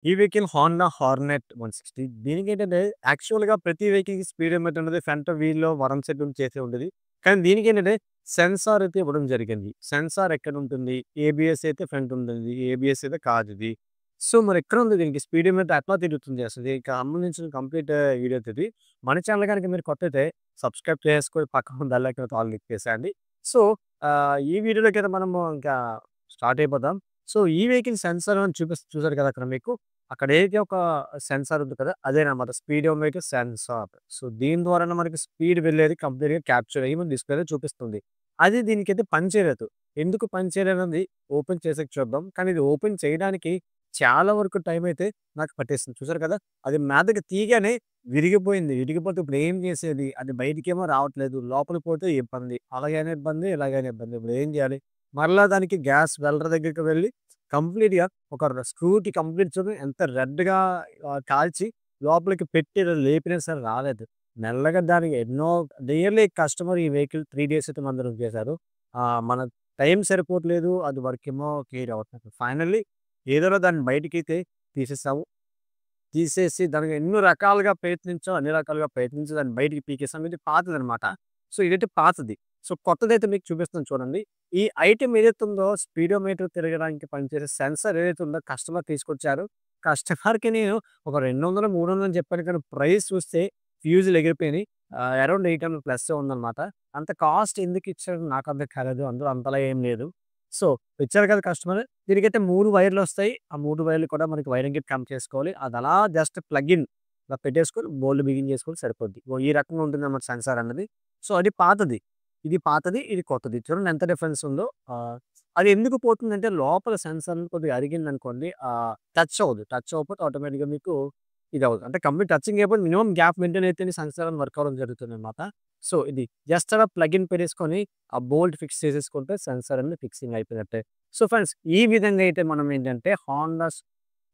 ఈ vehicle Honda Hornet 160 దీనికేంటంటే యాక్చువల్‌గా ప్రతి వెహికల్‌కి స్పీడోమీటర్ అనేది ఫ్రంట్ వీల్‌లో వరం సెట్ చేసే ఉంటది. కానీ దీనికేంటంటే సెన్సార్ అయితే ఇవ్వడం జరిగింది. సెన్సార్ ఎక్కడుంటుంది? ఏబీఎస్ అయితే ఫ్రంట్ ఉంటుంది. ఏబీఎస్ అయితే కాదిది. సో, మరెక్కడుంది దీనికి స్పీడోమీటర్ ఎట్లా తిరుగుతుంది అసలు? దీనికి సంబంధించిన కంప్లీట్ వీడియో ఇది. మన ఛానల్ గనుక మీరు కొత్తయితే సబ్స్క్రైబ్ చేసుకొని పక్కన బెల్ ఐకాన్ ఆల్ క్లిక్ చేసేయండి. సో, ఈ వీడియోలోకైతే మనము ఇంకా స్టార్ట్ అయిపోదాం. సో, ఈ వెహికల్ సెన్సార్ అని చూసారు కదా! అక్కడ మీకు. అక్కడేదైతే ఒక సెన్సార్ ఉంది కదా! అదేనన్నమాట స్పీడోమీటర్ సెన్సార్. సో, దీని ద్వారానే మనకి స్పీడ్ వెళ్ళేది కంప్లీట్‌గా క్యాప్చర్ అయ్యి మన డిస్‌ప్లేలో చూపిస్తుంది. అది దీనికైతే పనిచేయలేదు. ఎందుకు పనిచేయలేదన్నది ఓపెన్ చేసాక చూద్దాం. కానీ ఇది ఓపెన్ చేయడానికి చాలా వరకు టైం అయితే నాకు పట్టేసింది. చూసారు కదా! అది మీదకి తీయగానే విరిగిపోయింది. విరిగిపోతే ఇప్పుడు ఏం చేసేది? అది బయటికేమో రావట్లేదు. లోపలికి పోతే ఇబ్బంది. అలాగైనా ఇబ్బంది, ఇలాగైనా ఇబ్బంది. ఇప్పుడు ఏం చేయాలి? మరలా దానికి గ్యాస్ వెల్డర్ దగ్గరికి వెళ్లి కంప్లీట్‌గా ఒక స్క్రూకి కంప్లీట్ చూడండి ఎంత రెడ్‌గా కాల్చి లోపలికి పెట్టి ఇలా లేపినా సరే రాలేదు. మెల్లగా దానికి ఎన్నో నియర్లీ కస్టమర్ ఈ వెహికల్ 3 డేస్ అయితే మన దగ్గర చేశారు. మన టైం సరిపోవట్లేదు. అది వర్కేమో క్లియర్ అవ్వట్లేదు. ఫైనల్లీ ఏదోలా దాన్ని బయటికైతే తీసేసాము. తీసేసి దానికి ఎన్నో రకాలుగా ప్రయత్నించాం. అన్ని రకాలుగా ప్రయత్నించి దాన్ని బయటికి పీకేసాం. ఇది పాతదనమాట. సో, ఇదైతే పాతది. సో, కొత్తదైతే మీకు చూపిస్తాను చూడండి. ఈ ఐటెమ్ ఏదైతే ఉందో స్పీడోమీటర్ తిరగడానికి పనిచేసే సెన్సార్ ఏదైతే ఉందో కస్టమర్ తీసుకొచ్చారు. కస్టమర్‌కి నేను ఒక 200, 300 అని చెప్పాను కానీ ప్రైస్ చూస్తే ఫ్యూజులు ఎగిరిపోయినాయి. అరౌండ్ 800 ప్లస్సే ఉందనమాట. అంత కాస్ట్ ఎందుకు ఇచ్చాడో నాకు అర్థం కాలేదు. అందులో అంతలా ఏం లేదు. సో, ఇచ్చారు కదా కస్టమర్. దీనికైతే 3 వైర్‌లొస్తాయి. ఆ 3 వైర్‌లు కూడా మనకి వైరింగ్ కిట్ కనెక్ట్ చేసుకోవాలి. అదలా జస్ట్ ప్లగ్ ఇన్ ఇలా పెట్టేసుకొని బోల్ట్ బిగించేసుకుంటే సరిపోద్ది. ఈ రకంగా ఉంటుందన్నమాట సెన్సార్ అన్నది. సో, అది పాతది. ఇది పాతది. ఇది కొత్తది. చూడండి ఎంత డిఫరెన్స్ ఉందో. అది ఎందుకు పోతుందంటే లోపల సెన్సార్ కొద్దిగా అరిగిందనుకోండి టచ్ అవ్వదు. టచ్ అవ్వకపోతే ఆటోమేటిక్‌గా మీకు ఇదవ్వదు. అంటే కంప్లీట్ టచింగ్ అయిపోతే మినిమమ్ గ్యాప్ మెయింటైన్ అయితేనే సెన్సార్ అని వర్క్ అవ్వడం జరుగుతుందన్నమాట. సో, ఇది జస్ట్ అలా ప్లగ్ ఇన్ పెట్టేసుకొని ఆ బోల్ట్ ఫిక్స్ చేసేసుకుంటే సెన్సార్ అనేది ఫిక్సింగ్ అయిపోయినట్టే. సో, ఫ్రెండ్స్ ఈ విధంగా అయితే మనం ఏంటంటే Honda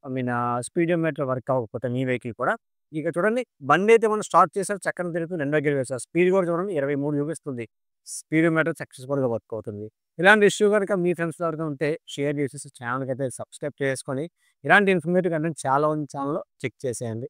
I mean speedometer work అవ్వకపోతే మీ వెహికల్ కూడా ఇక చూడండి బండైతే మనం స్టార్ట్ చేసారు చక్కగా తిరుగుతుంది. రెండో గేర్ వేసారు. స్పీడ్ కూడా చూడండి 23 చూపిస్తుంది. స్పీడోమీటర్ సక్సెస్‌ఫుల్‌గా వర్క్ అవుతుంది. ఇలాంటి ఇష్యూ గనుక మీ ఫ్రెండ్స్‌లో ఎవరికైనా ఉంటే షేర్ చేసేసి ఛానెల్‌కైతే సబ్స్క్రైబ్ చేసుకొని ఇలాంటి ఇన్ఫర్మేటివ్ కంటెంట్ చాలా ఉంది ఛానెల్‌లో చెక్ చేసేయండి.